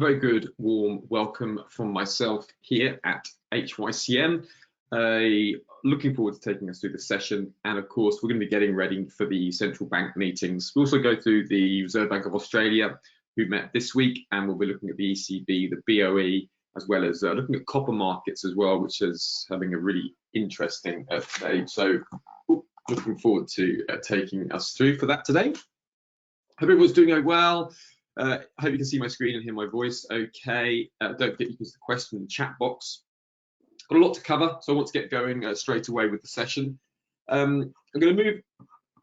Very good warm welcome from myself here at HYCM. Looking forward to taking us through the session, and of course we're going to be getting ready for the central bank meetings. We'll also go through the Reserve Bank of Australia, who met this week, and we'll be looking at the ECB, the BOE, as well as looking at copper markets as well, which is having a really interesting day. So looking forward to taking us through for that today. Hope everyone's doing well. I hope you can see my screen and hear my voice okay. Don't forget you can use the question in the chat box. Got a lot to cover, so I want to get going straight away with the session. I'm going to move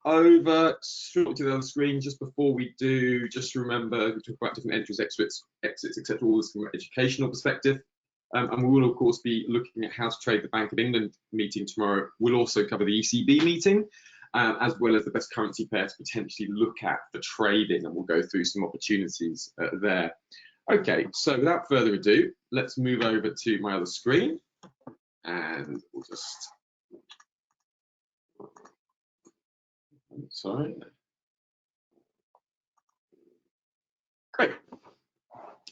over to the other screen. Just before we do, just remember we talk about different entries, exits, etc. All this from an educational perspective. And we will of course be looking at how to trade the Bank of England meeting tomorrow. We'll also cover the ECB meeting, as well as the best currency pair to potentially look at for trading, and we'll go through some opportunities there. Okay, so without further ado, let's move over to my other screen, and we'll just, sorry. Great.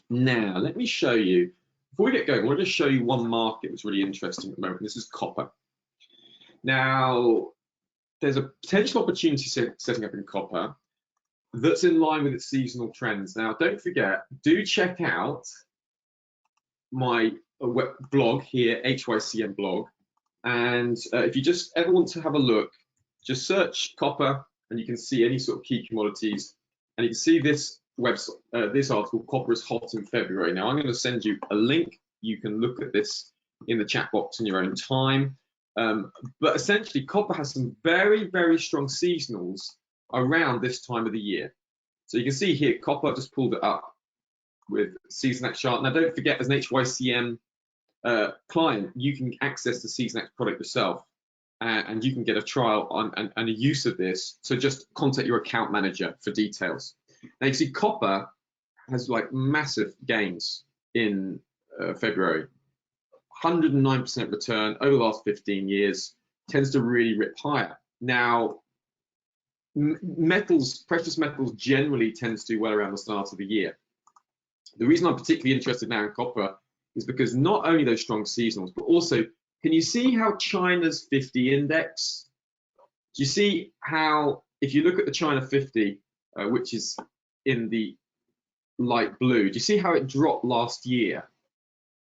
Now, let me show you, before we get going, I want to show you one market that's really interesting at the moment. This is copper. Now, there's a potential opportunity setting up in copper that's in line with its seasonal trends. Now, don't forget, do check out my blog here, HYCM blog. And if you just ever want to have a look, just search copper and you can see any sort of key commodities. And you can see this website, this article, Copper is Hot in February. Now, I'm going to send you a link. You can look at this in the chat box in your own time. But essentially, copper has some very, very strong seasonals around this time of the year. So you can see here, copper, just pulled it up with SeasonX chart. Now, don't forget, as an HYCM client, you can access the SeasonX product yourself, and you can get a trial on and a use of this. So just contact your account manager for details. Now, you see copper has like massive gains in February. 109% return over the last 15 years, tends to really rip higher. Now, precious metals generally tends to do well around the start of the year. The reason I'm particularly interested now in copper is because not only those strong seasonals, but also, can you see how China's 50 index? Do you see how, if you look at the China 50, which is in the light blue, do you see how it dropped last year?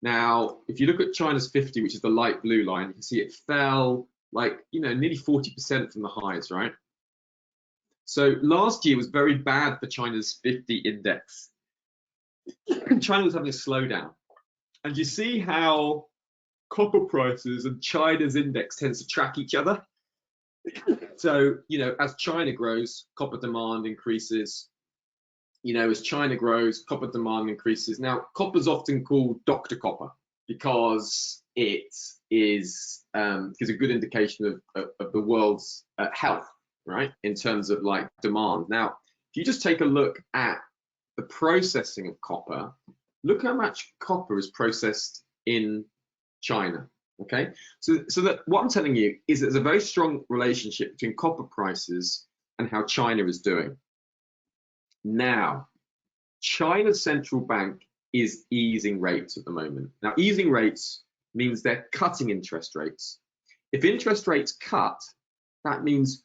Now, if you look at China's 50, which is the light blue line, you can see it fell like, nearly 40% from the highs, right? So last year was very bad for China's 50 index. China was having a slowdown. And you see how copper prices and China's index tends to track each other. So, as China grows, copper demand increases. As China grows, copper demand increases. Now, copper is often called Dr. Copper because it is a good indication of the world's health, right, in terms of like demand. Now, if you just take a look at the processing of copper, look how much copper is processed in China. Okay, so that what I'm telling you is there's a very strong relationship between copper prices and how China is doing. Now, China's central bank is easing rates at the moment. Now, easing rates means they're cutting interest rates. If interest rates cut, that means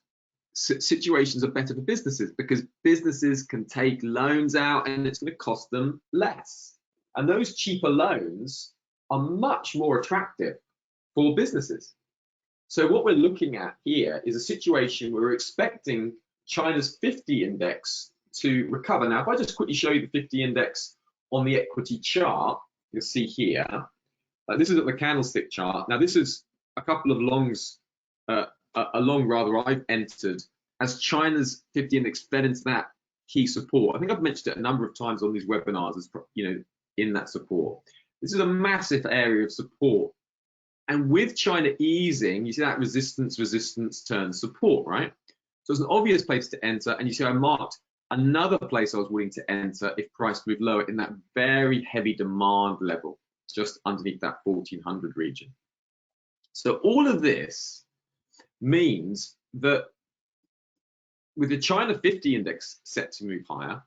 situations are better for businesses because businesses can take loans out and it's going to cost them less. And those cheaper loans are much more attractive for businesses. So what we're looking at here is a situation where we're expecting China's 50 index to recover. Now, if I just quickly show you the 50 index on the equity chart, you'll see here, this is at the candlestick chart. Now, this is a couple of longs, a long rather I've entered as China's 50 index fed into that key support. I think I've mentioned it a number of times on these webinars as, in that support. This is a massive area of support. And with China easing, you see that resistance turns support, right? So it's an obvious place to enter, and you see I marked another place I was willing to enter if price moved lower in that very heavy demand level, just underneath that 1400 region. So all of this means that with the China 50 index set to move higher,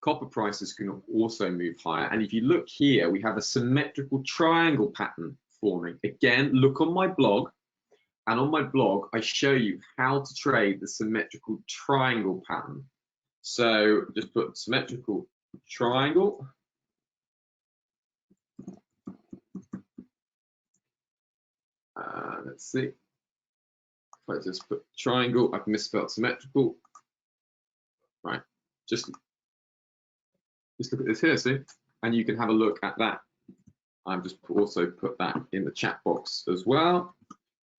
copper prices can also move higher. And if you look here, we have a symmetrical triangle pattern forming. Again, look on my blog, and on my blog, I show you how to trade the symmetrical triangle pattern. So just put symmetrical triangle. Let's see. If I just put triangle, I've misspelled symmetrical. Right, just look at this here, see? And you can have a look at that. I've just also put that in the chat box as well,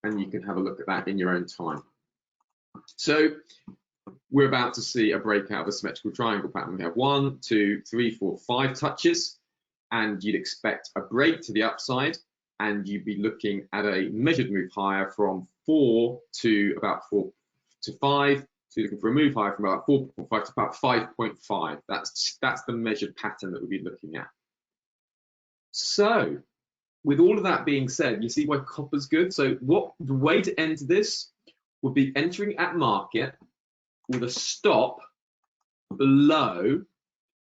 and you can have a look at that in your own time. So we're about to see a breakout of a symmetrical triangle pattern. We have 1, 2, 3, 4, 5 touches, and you'd expect a break to the upside, and you'd be looking at a measured move higher from 4 to about 4 to 5. So you're looking for a move higher from about 4.5 to about 5.5. That's the measured pattern that we'll be looking at. So with all of that being said, you see why copper's good. So the way to enter this would be entering at market with a stop below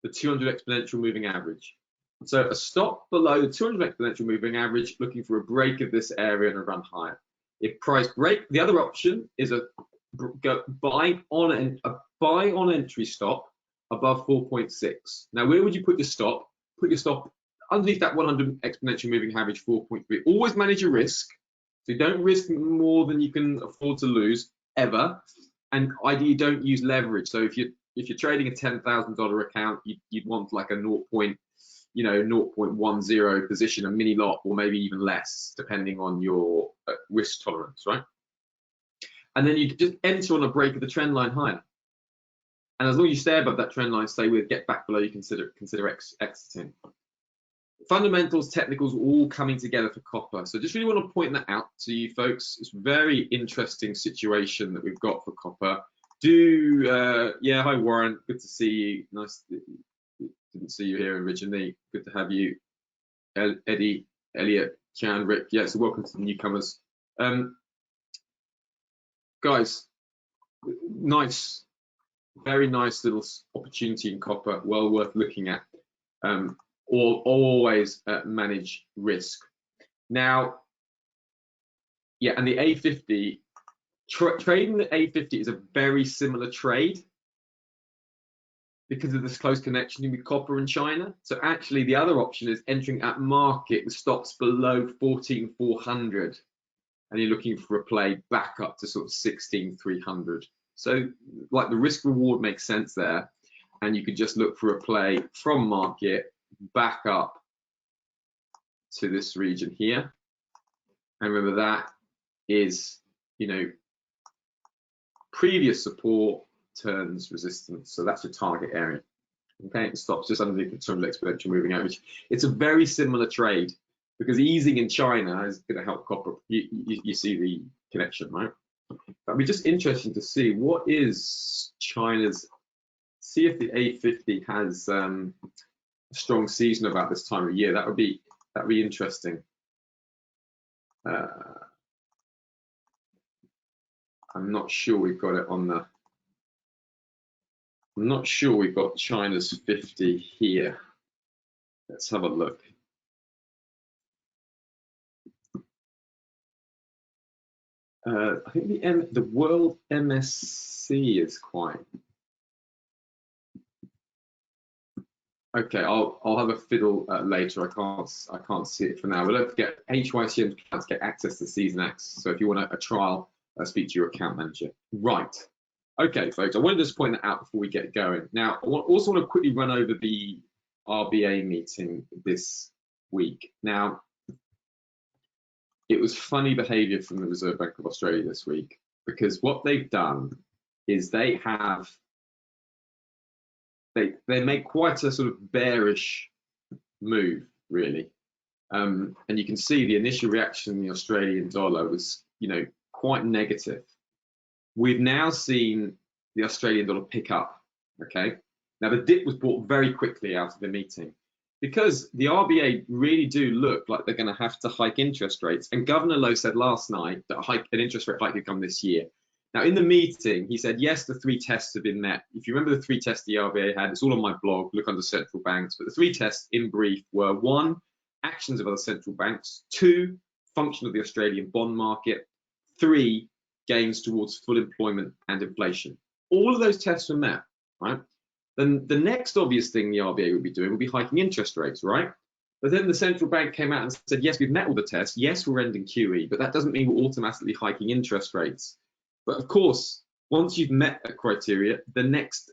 the 200 exponential moving average. So a stop below the 200 exponential moving average, looking for a break of this area and a run higher. If price break, the other option is a buy on entry stop above 4.6. Now, where would you put your stop? Put your stop underneath that 100 exponential moving average, 4.3. Always manage your risk. So don't risk more than you can afford to lose ever. And ideally, don't use leverage. So if you're trading a $10,000 account, you'd want like a 0.10 position, a mini lot, or maybe even less, depending on your risk tolerance, right? And then you just enter on a break of the trend line higher. And as long as you stay above that trend line, stay with, get back below, you consider exiting. Fundamentals, technicals, all coming together for copper. So just really want to point that out to you folks. It's a very interesting situation that we've got for copper. Yeah, hi Warren, good to see you. Nice, didn't see you here originally. Good to have you. Eddie, Elliot, Chan, Rick. Yeah, so welcome to the newcomers. Guys, nice, very nice little opportunity in copper, well worth looking at. Always manage risk. Now, yeah, and the A50, trading the A50 is a very similar trade because of this close connection with copper and China. So actually, the other option is entering at market with stops below 14,400, and you're looking for a play back up to sort of 16,300. So like the risk reward makes sense there, and you could just look for a play from market back up to this region here. And remember, that is, previous support turns resistance. So that's your target area. Okay, it stops just underneath the 200 exponential moving average. It's a very similar trade because easing in China is going to help copper. You see the connection, right? But it'd be just interesting to see what is China's. See if the A50 has a strong season about this time of year. That'd be interesting. I'm not sure we've got it on the. I'm not sure we've got China's 50 here. Let's have a look. I think the world MSC is quite. Okay, I'll have a fiddle later. I can't see it for now. But don't forget, HYCM accounts get access to Season X. So if you want a trial, speak to your account manager. Right. Okay, folks. I wanted to just point that out before we get going. Now, I also want to quickly run over the RBA meeting this week. Now, it was funny behaviour from the Reserve Bank of Australia this week, because what they've done is they make quite a sort of bearish move, really. And you can see the initial reaction in the Australian dollar was, quite negative. We've now seen the Australian dollar pick up, okay? Now, the dip was brought very quickly out of the meeting because the RBA really do look like they're going to have to hike interest rates. And Governor Lowe said last night that an interest rate hike could come this year. Now, in the meeting, he said, yes, the 3 tests have been met. If you remember the 3 tests the RBA had, it's all on my blog, look under central banks. But the 3 tests in brief were 1, actions of other central banks, 2, function of the Australian bond market, 3, gains towards full employment and inflation. All of those tests were met, right? Then the next obvious thing the RBA would be doing would be hiking interest rates, right? But then the central bank came out and said, yes, we've met all the tests. Yes, we're ending QE, but that doesn't mean we're automatically hiking interest rates. But of course, once you've met that criteria, the next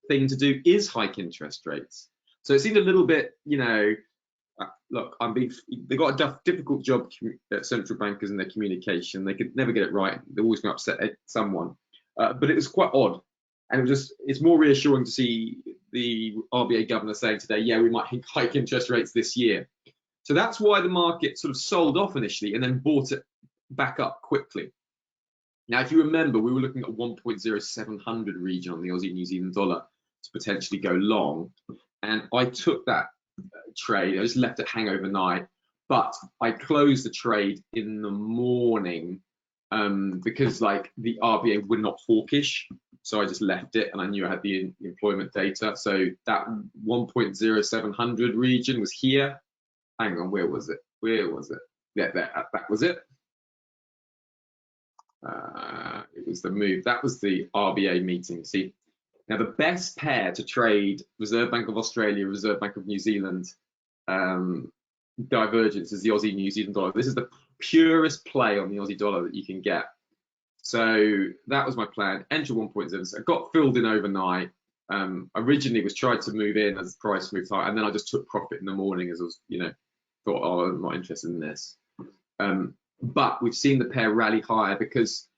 thing to do is hike interest rates. So it seemed a little bit, you know, look, they've got a difficult job, central bankers, in their communication. They could never get it right. They're always going to upset someone. But it was quite odd. And it's more reassuring to see the RBA governor saying today, yeah, we might hike interest rates this year. So that's why the market sort of sold off initially and then bought it back up quickly. Now, if you remember, we were looking at 1.0700 region on the Aussie New Zealand dollar to potentially go long. And I took that trade. I just left it hang overnight. But I closed the trade in the morning because like the RBA were not hawkish. So I just left it and I knew I had the employment data. So that 1.0700 region was here. Hang on, where was it? Where was it? Yeah, that was it. It was the move. That was the RBA meeting. See, now the best pair to trade Reserve Bank of Australia, Reserve Bank of New Zealand divergence is the Aussie New Zealand dollar. This is the purest play on the Aussie dollar that you can get. So that was my plan. Enter 1.0. I got filled in overnight. Originally was tried to move in as the price moved high, and then I just took profit in the morning as I was, you know, thought, oh, I'm not interested in this. But we've seen the pair rally higher because,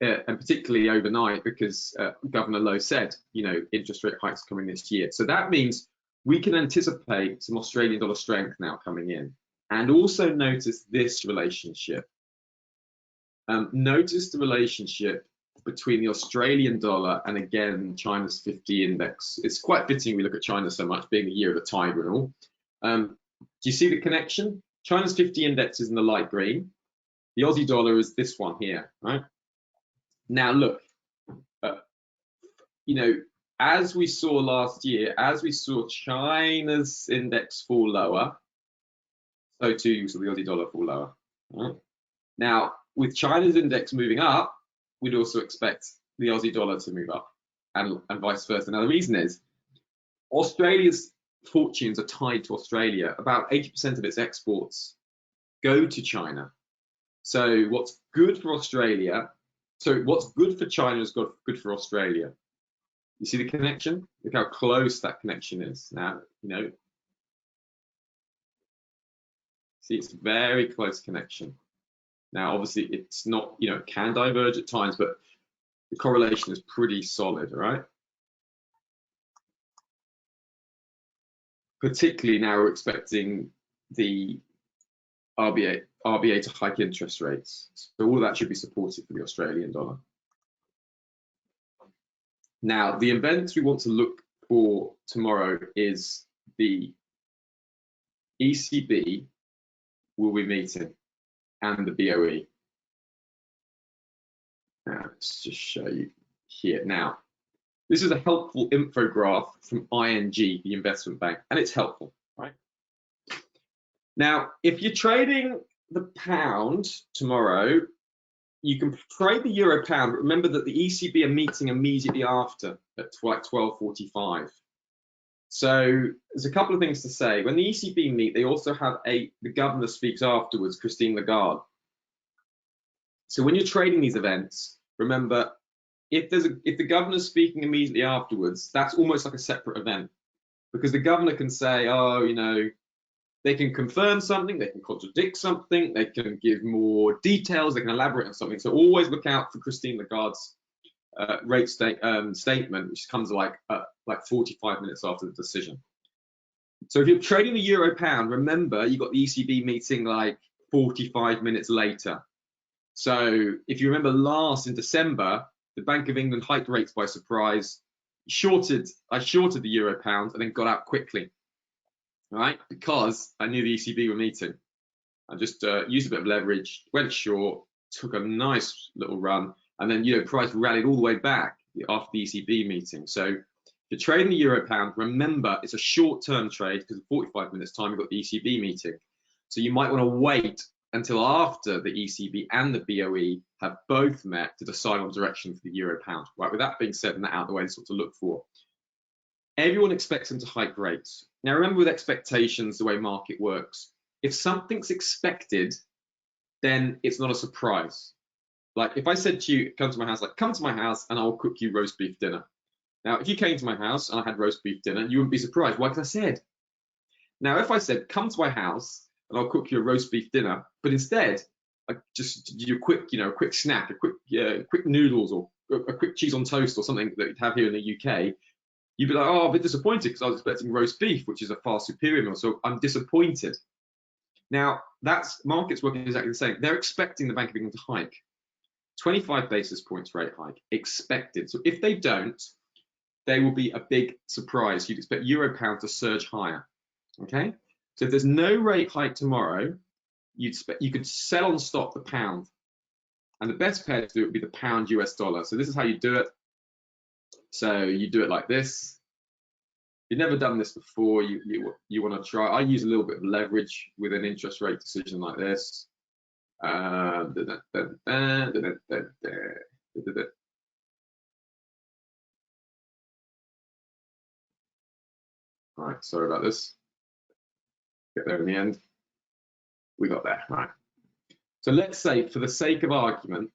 and particularly overnight, because Governor Lowe said, you know, interest rate hikes coming this year. So that means we can anticipate some Australian dollar strength now coming in. And also notice this relationship. Notice the relationship between the Australian dollar and, again, China's 50 index. It's quite fitting we look at China so much, being the year of the tiger and all. Do you see the connection? China's 50 index is in the light green. The Aussie dollar is this one here, right? Now, look, you know, as we saw last year, as we saw China's index fall lower, so too you saw the Aussie dollar fall lower. Right? Now, with China's index moving up, we'd also expect the Aussie dollar to move up, and vice versa. Now, the reason is Australia's fortunes are tied to Australia. About 80% of its exports go to China. So what's good for Australia, so what's good for China is good for Australia. You see the connection? Look how close that connection is. Now, you know, see, it's a very close connection. Now, obviously, it's not, you know, it can diverge at times, but the correlation is pretty solid, right? Particularly now we're expecting the RBA to hike interest rates. So all of that should be supportive for the Australian dollar. Now, the events we want to look for tomorrow is the ECB will be meeting and the BOE. Now, let's just show you here. Now, this is a helpful infograph from ING, the investment bank, and it's helpful, right? Now, if you're trading the pound tomorrow, you can trade the euro pound, but remember that the ECB are meeting immediately after at like 12:45. So there's a couple of things to say. When the ECB meet, they also have the governor speaks afterwards, Christine Lagarde. So when you're trading these events, remember, if the governor's speaking immediately afterwards, that's almost like a separate event, because the governor can say, oh, you know, they can confirm something, they can contradict something, they can give more details, they can elaborate on something. So always look out for Christine Lagarde's rate statement, which comes like 45 minutes after the decision. So if you're trading the euro pound, remember you got the ECB meeting like 45 minutes later. So if you remember in December, the Bank of England hiked rates by surprise. I shorted the euro pound and then got out quickly, right? Because I knew the ECB were meeting. I just used a bit of leverage, went short, took a nice little run, and then price rallied all the way back after the ECB meeting. So if you're trading the euro pound, remember it's a short-term trade because in 45 minutes time we've got the ECB meeting. So you might want to wait until after the ECB and the BOE have both met to decide on direction for the euro pound. Right, with that being said and that out of the way, that's what to look for. Everyone expects them to hike rates. Now remember, with expectations, the way market works, if something's expected, then it's not a surprise. Like if I said to you, come to my house, like come to my house and I'll cook you roast beef dinner. Now, if you came to my house and I had roast beef dinner, you wouldn't be surprised. Why? Because I said. Now, if I said, come to my house and I'll cook you a roast beef dinner, but instead I just do a quick, a quick snack, a quick noodles or a quick cheese on toast or something that you'd have here in the UK, you'd be like, oh, I'm a bit disappointed because I was expecting roast beef, which is a far superior meal, so I'm disappointed. Now, that's markets working exactly the same. They're expecting the Bank of England to hike. 25 basis points rate hike, expected. So if they don't, they will be a big surprise. You'd expect euro pound to surge higher, okay? So if there's no rate hike tomorrow, you could sell on stop the pound. And the best pair to do it would be the pound US dollar. So this is how you do it. So you do it like this. You've never done this before, you want to try. I use a little bit of leverage with an interest rate decision like this. All right, sorry about this. Get there in the end. We got there, right. So let's say, for the sake of argument,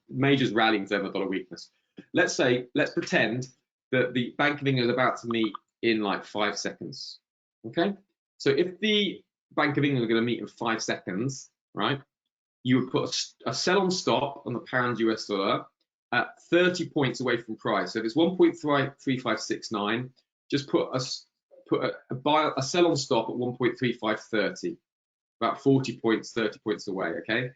majors rallying to dollar weakness. Let's pretend that the Bank of England is about to meet in like 5 seconds. Okay, so if the Bank of England are going to meet in 5 seconds, right, you would put a sell on stop on the pound US dollar at 30 points away from price. So if it's 1.3569, just put a sell on stop at 1.3530, about 40 points, 30 points away. Okay.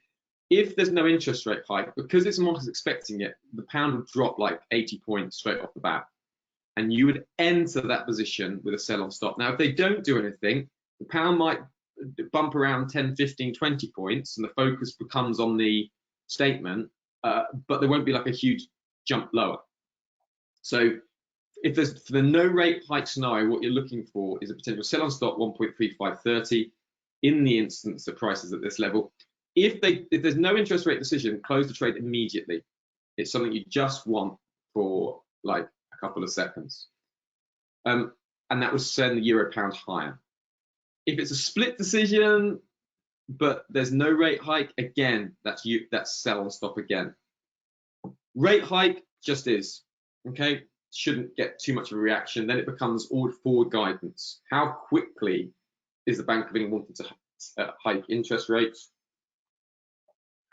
If there's no interest rate hike, because it's market's expecting it, the pound would drop like 80 points straight off the bat, and you would enter that position with a sell on stop. Now, if they don't do anything, the pound might bump around 10, 15, 20 points, and the focus becomes on the statement, but there won't be like a huge jump lower. So if there's, for the no rate hike scenario, what you're looking for is a potential sell on stop 1.3530 in the instance the price is at this level. If there's no interest rate decision, close the trade immediately. It's something you just want for like a couple of seconds. And that would send the euro pound higher. If it's a split decision, but there's no rate hike, again, that's sell on stop again. Rate hike just is, okay? Shouldn't get too much of a reaction. Then it becomes all forward guidance. How quickly is the Bank of England wanting to hike interest rates?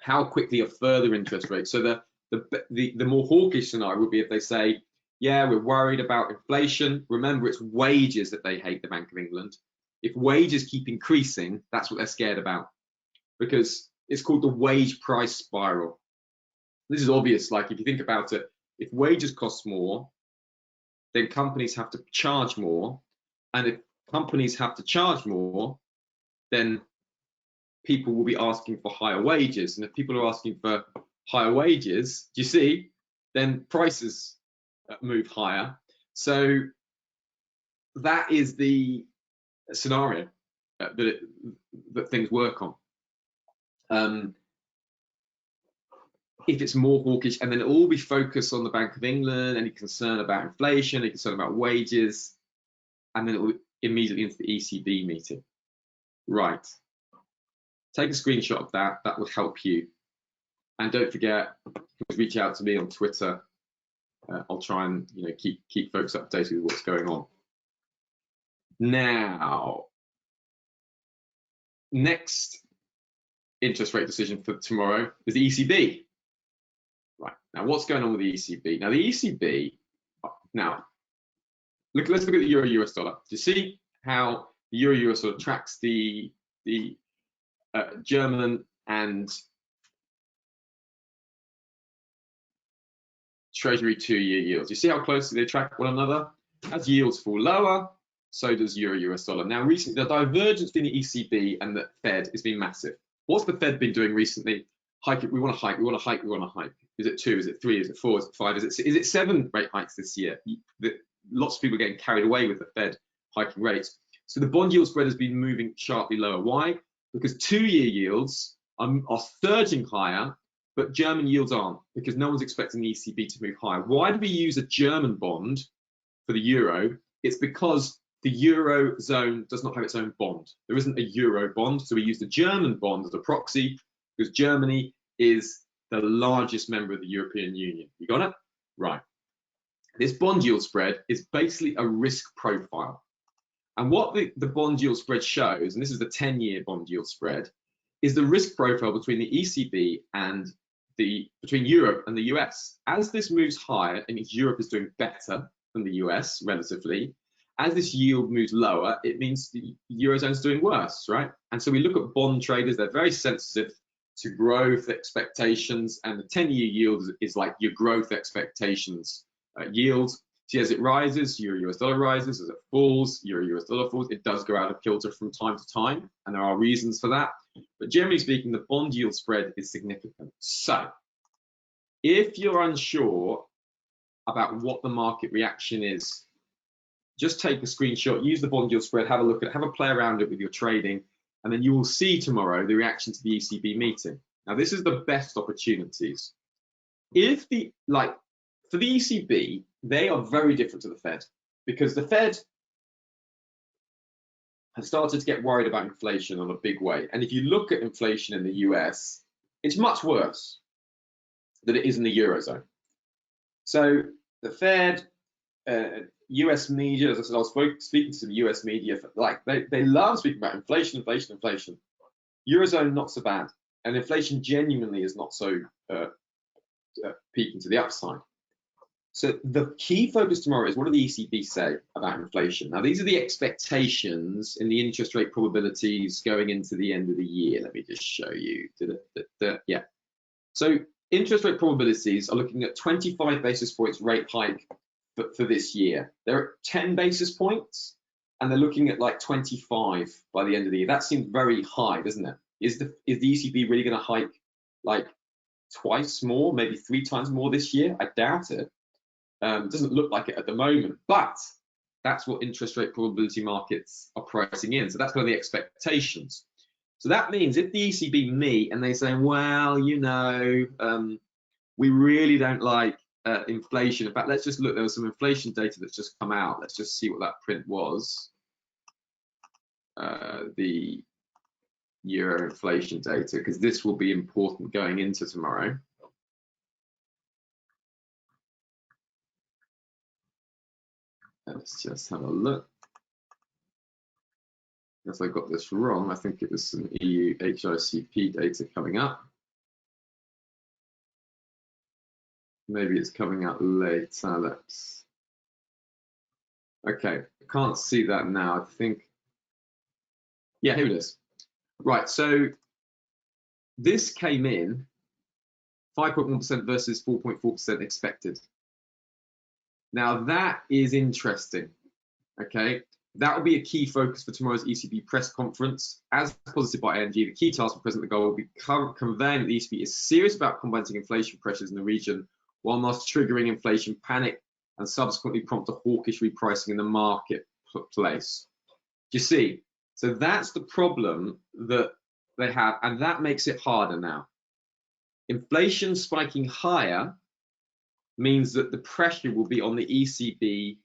How quickly are further interest rates? So the more hawkish scenario would be if they say, yeah, we're worried about inflation. Remember, it's wages that they hate, the Bank of England. If wages keep increasing, that's what they're scared about, because it's called the wage price spiral. This is obvious. Like if you think about it, if wages cost more, then companies have to charge more. And if companies have to charge more, then people will be asking for higher wages. And if people are asking for higher wages, do you see, then prices move higher. So that is the scenario that things work on. If it's more hawkish, and then it will all be focused on the Bank of England, any concern about inflation, any concern about wages, and then it will immediately into the ECB meeting. Right. Take a screenshot of that. That will help you. And don't forget, reach out to me on Twitter. I'll try and keep folks updated with what's going on. Now, next interest rate decision for tomorrow is the ECB. Right. Now, what's going on with the ECB? Now, the ECB. Now, let's look at the euro-US dollar. Do you see how the euro-US dollar tracks the German and Treasury 2-year yields? You see how closely they track one another? As yields fall lower, so does euro-US dollar. Now, recently, the divergence between the ECB and the Fed has been massive. What's the Fed been doing recently? hike it, we want to hike, we want to hike, we want to hike. Is it 2? Is it 3? Is it 4? Is it 5? Is it 7 rate hikes this year? Lots of people are getting carried away with the Fed hiking rates. So the bond yield spread has been moving sharply lower. Why? Because 2-year yields are surging higher, but German yields aren't, because no one's expecting the ECB to move higher. Why do we use a German bond for the euro? It's because the Eurozone does not have its own bond. There isn't a euro bond, so we use the German bond as a proxy, because Germany is the largest member of the European Union. You got it? Right. This bond yield spread is basically a risk profile. And what the bond yield spread shows, and this is the 10-year bond yield spread, is the risk profile between the ECB and between Europe and the US. As this moves higher, it means Europe is doing better than the US relatively. As this yield moves lower, it means the Eurozone is doing worse, right? And so we look at bond traders, they're very sensitive to growth expectations, and the 10-year yield is like your growth expectations yield. See, as it rises, euro US dollar rises. As it falls, euro US dollar falls. It does go out of kilter from time to time, and there are reasons for that. But generally speaking, the bond yield spread is significant. So if you're unsure about what the market reaction is, just take a screenshot, use the bond yield spread, have a look at it, have a play around it with your trading, and then you will see tomorrow the reaction to the ECB meeting. Now, this is the best opportunities. If for the ECB, they are very different to the Fed, because the Fed has started to get worried about inflation on a big way. And if you look at inflation in the US, it's much worse than it is in the Eurozone. So the Fed, US media, as I said, I was speaking to the US media, they love speaking about inflation. Eurozone, not so bad. And inflation genuinely is not so peaking to the upside. So the key focus tomorrow is, what do the ECB say about inflation? Now, these are the expectations in the interest rate probabilities going into the end of the year. Let me just show you. Yeah. So interest rate probabilities are looking at 25 basis points rate hike for this year. They're at 10 basis points, and they're looking at like 25 by the end of the year. That seems very high, doesn't it? Is the ECB really going to hike like twice more, maybe 3 times more this year? I doubt it. It doesn't look like it at the moment, but that's what interest rate probability markets are pricing in. So that's kind of the expectations. So that means if the ECB meet and they say, well, you know, we really don't like inflation. In fact, let's just look, there was some inflation data that's just come out. Let's just see what that print was. The euro inflation data, because this will be important going into tomorrow. Let's just have a look. If I got this wrong, I think it was some EU HYCP data coming up. Maybe it's coming out later. Let's. Okay, I can't see that now. I think. Yeah, here it is. Right, so this came in 5.1% versus 4.4% expected. Now that is interesting, okay? That will be a key focus for tomorrow's ECB press conference. As posited by ING, the key task for President Lagarde will be conveying that the ECB is serious about combating inflation pressures in the region, while not triggering inflation panic and subsequently prompt a hawkish repricing in the marketplace. Do you see? So that's the problem that they have, and that makes it harder now. Inflation spiking higher means that the pressure will be on the ECB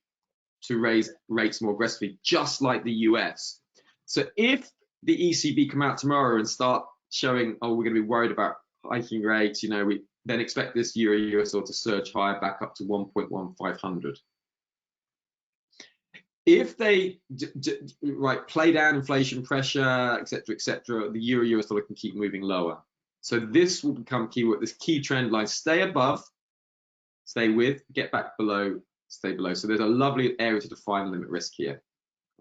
to raise rates more aggressively, just like the US. So if the ECB come out tomorrow and start showing, oh, we're going to be worried about hiking rates, you know, we then expect this euro US dollar to surge higher back up to 1.1500. If they play down inflation pressure, etc., the euro US dollar can keep moving lower. So this will become key. This key trend line: stay above, stay with, get back below, stay below. So there's a lovely area to define limit risk here.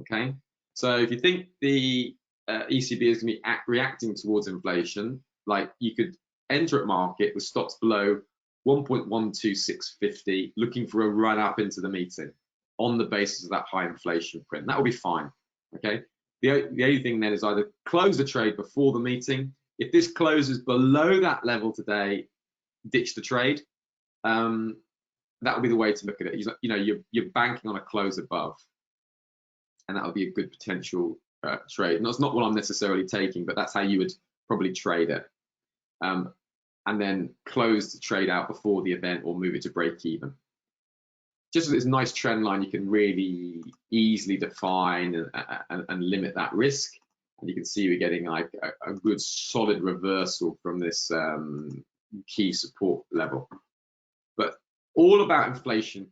Okay. So if you think the ECB is going to be reacting towards inflation, like you could enter at market with stops below 1.12650, looking for a run up into the meeting on the basis of that high inflation print. That will be fine. Okay. The only thing then is either close the trade before the meeting If this closes below that level today, ditch the trade. That would be the way to look at it. You know, you're banking on a close above, and that would be a good potential trade. And that's not what I'm necessarily taking, but that's how you would probably trade it. And then close the trade out before the event or move it to break even. Just with this nice trend line, you can really easily define and limit that risk. And you can see we're getting like a good solid reversal from this key support level. But all about inflation.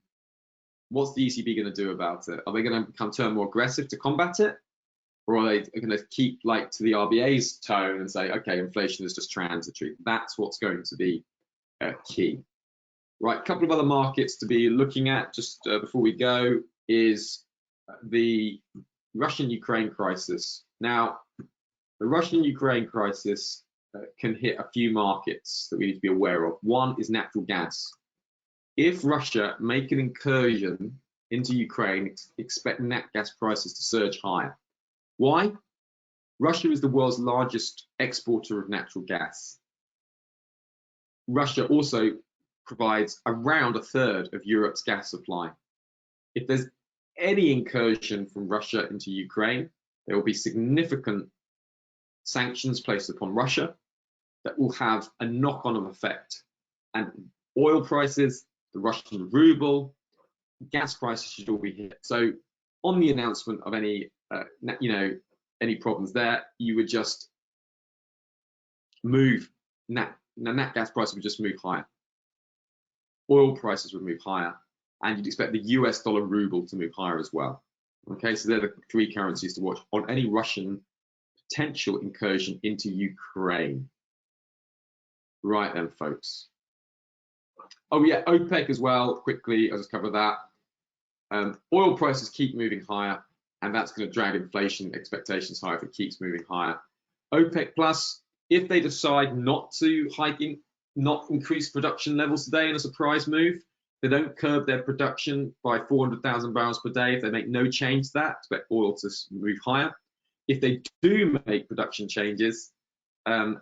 What's the ECB going to do about it? Are they going to turn more aggressive to combat it? Or are they going to keep like to the RBA's tone and say, okay, inflation is just transitory? That's what's going to be key. Right, a couple of other markets to be looking at just before we go is the Russian-Ukraine crisis. Now, the Russian-Ukraine crisis can hit a few markets that we need to be aware of. One is natural gas. If Russia make an incursion into Ukraine, expect nat gas prices to surge higher. Why? Russia is the world's largest exporter of natural gas. Russia also provides around a third of Europe's gas supply. If there's any incursion from Russia into Ukraine, there will be significant sanctions placed upon Russia that will have a knock-on effect. And oil prices, the Russian ruble, gas prices should all be hit. So on the announcement of any, any problems there, you would just move, nat gas prices would just move higher. Oil prices would move higher, and you'd expect the US dollar ruble to move higher as well. Okay, so they're the three currencies to watch on any Russian potential incursion into Ukraine. Right then, folks. Oh yeah, OPEC as well, quickly, I'll just cover that. Oil prices keep moving higher, and that's going to drag inflation expectations higher if it keeps moving higher. OPEC Plus, if they decide not to not increase production levels today in a surprise move, they don't curb their production by 400,000 barrels per day. If they make no change to that, expect oil to move higher. If they do make production changes and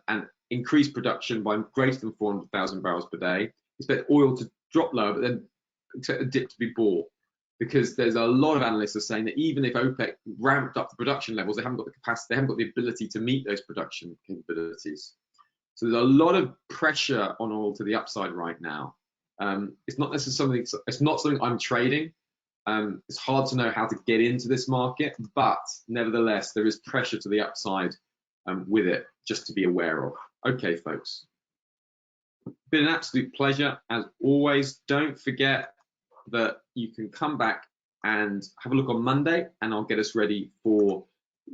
increase production by greater than 400,000 barrels per day, expect oil to drop lower, but then expect a dip to be bought. Because there's a lot of analysts are saying that even if OPEC ramped up the production levels, they haven't got the capacity, they haven't got the ability to meet those production capabilities. So there's a lot of pressure on oil to the upside right now. It's not necessarily something I'm trading. It's hard to know how to get into this market, but nevertheless, there is pressure to the upside with it, just to be aware of. Okay, folks. Been an absolute pleasure as always. Don't forget that you can come back and have a look on Monday, and I'll get us ready for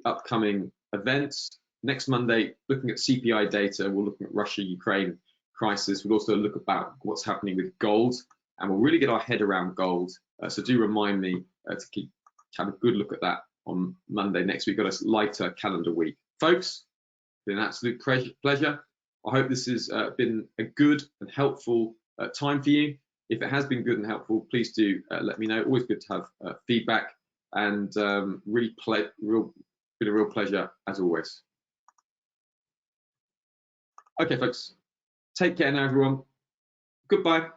upcoming events. Next Monday, looking at CPI data, we're looking at Russia-Ukraine crisis. We'll also look about what's happening with gold, and we'll really get our head around gold. So do remind me to have a good look at that on Monday next week. Got a lighter calendar week. Folks, been an absolute pleasure. I hope this has been a good and helpful time for you. If it has been good and helpful, please do let me know. Always good to have feedback, and been a real pleasure as always. Okay, folks, take care now, everyone. Goodbye.